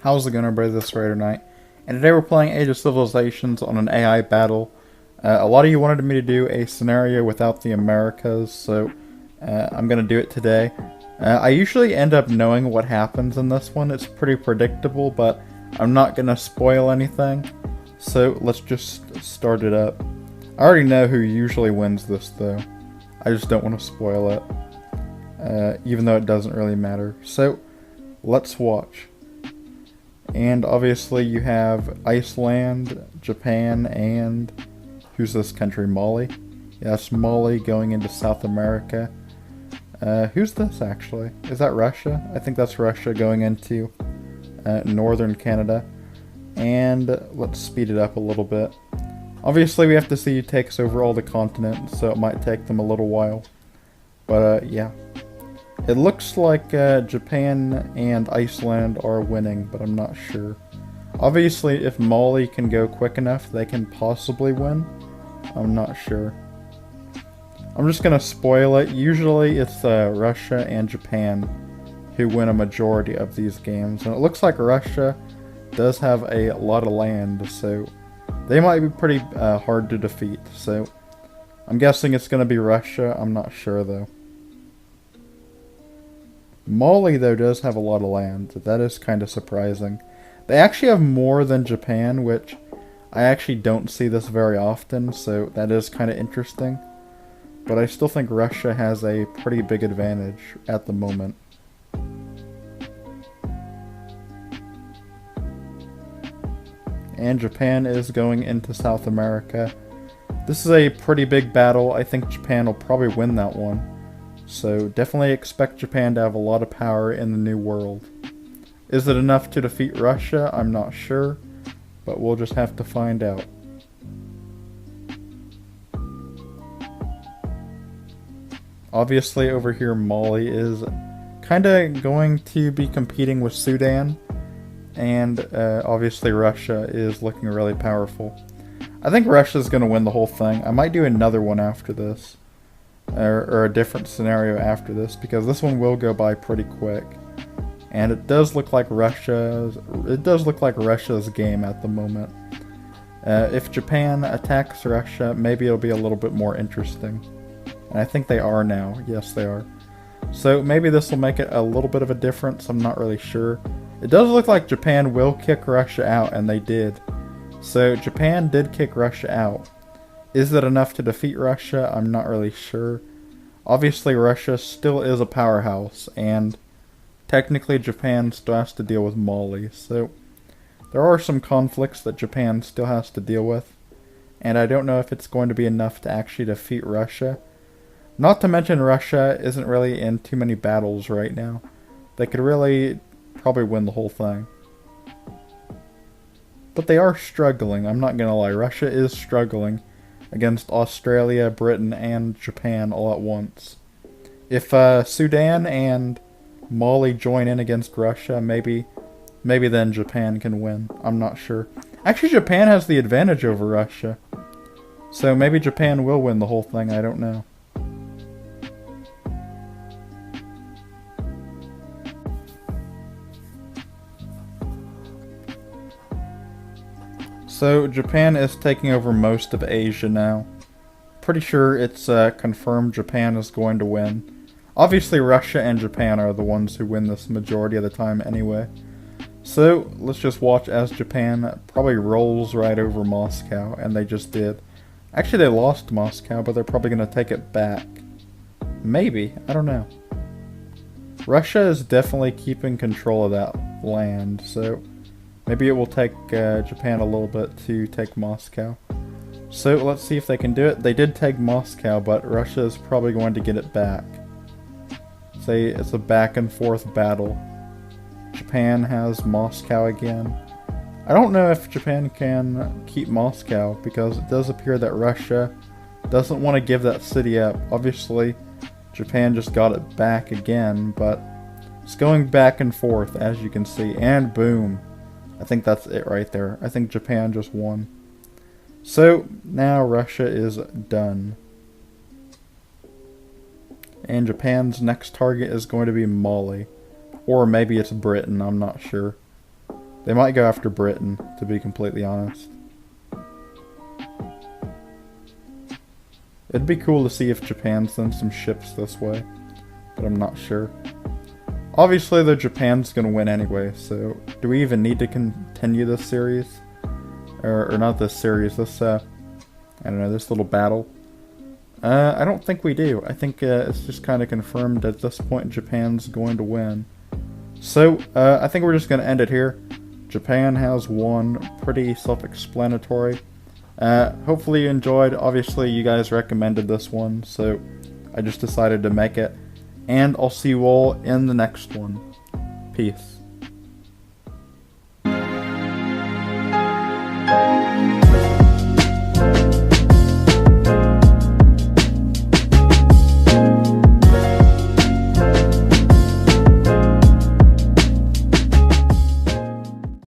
How's it going, everybody? This is RaiderKnight, and today we're playing Age of Civilizations on an AI battle. A lot of you wanted me to do a scenario without the Americas, so I'm going to do it today. I usually end up knowing what happens in this one. It's pretty predictable, but I'm not going to spoil anything, so let's just start it up. I already know who usually wins this, though. I just don't want to spoil it, even though it doesn't really matter. So, let's watch. And obviously you have Iceland, Japan, and who's this country? Mali? Yes, Mali going into South America. Who's this actually? Is that Russia? I think that's Russia going into northern Canada. And let's speed it up a little bit. Obviously we have to see who takes over all the continents, so it might take them a little while. But yeah. It looks like Japan and Iceland are winning, but I'm not sure. Obviously, if Mali can go quick enough, they can possibly win. I'm not sure. I'm just gonna spoil it. Usually it's Russia and Japan who win a majority of these games. And it looks like Russia does have a lot of land, so they might be pretty hard to defeat. So I'm guessing it's gonna be Russia. I'm not sure though. Mali, though, does have a lot of land. That is kind of surprising. They actually have more than Japan, which I actually don't see this very often, so that is kind of interesting. But I still think Russia has a pretty big advantage at the moment. And Japan is going into South America. This is a pretty big battle. I think Japan will probably win that one. So definitely expect Japan to have a lot of power in the New World. Is it enough to defeat Russia? I'm not sure, but we'll just have to find out. Obviously over here Mali is kind of going to be competing with Sudan, and obviously Russia is looking really powerful. I think Russia's going to win the whole thing. I might do another one after this. Or a different scenario after this, because this one will go by pretty quick. And it does look like Russia's game at the moment. If Japan attacks Russia, maybe it'll be a little bit more interesting. And I think they are now. Yes, they are. So maybe this will make it a little bit of a difference. I'm not really sure. It does look like Japan will kick Russia out, and they did. So Japan did kick Russia out. Is it enough to defeat Russia? I'm not really sure. Obviously, Russia still is a powerhouse, and technically Japan still has to deal with Mali, so there are some conflicts that Japan still has to deal with, and I don't know if it's going to be enough to actually defeat Russia. Not to mention Russia isn't really in too many battles right now. They could really probably win the whole thing. But they are struggling, I'm not gonna lie. Russia is struggling against Australia, Britain, and Japan all at once. If Sudan and Mali join in against Russia, maybe then Japan can win. I'm not sure. Actually, Japan has the advantage over Russia. So maybe Japan will win the whole thing, I don't know. So, Japan is taking over most of Asia now. Pretty sure it's confirmed Japan is going to win. Obviously, Russia and Japan are the ones who win this majority of the time anyway. So, let's just watch as Japan probably rolls right over Moscow, and they just did. Actually, they lost Moscow, but they're probably going to take it back. Maybe, I don't know. Russia is definitely keeping control of that land, so maybe it will take Japan a little bit to take Moscow. So let's see if they can do it. They did take Moscow, but Russia is probably going to get it back. Say it's a back and forth battle. Japan has Moscow again. I don't know if Japan can keep Moscow, because it does appear that Russia doesn't want to give that city up. Obviously, Japan just got it back again, but it's going back and forth, as you can see, and boom. I think that's it right there. I think Japan just won. So, now Russia is done. And Japan's next target is going to be Mali. Or maybe it's Britain, I'm not sure. They might go after Britain, to be completely honest. It'd be cool to see if Japan sends some ships this way, but I'm not sure. Obviously, though, Japan's gonna win anyway, so do we even need to continue this series? Or not this series, this, I don't know, this little battle? I don't think we do. I think it's just kind of confirmed at this point Japan's going to win. So, I think we're just going to end it here. Japan has won. Pretty self-explanatory. Hopefully you enjoyed. Obviously you guys recommended this one, so I just decided to make it. And I'll see you all in the next one. Peace.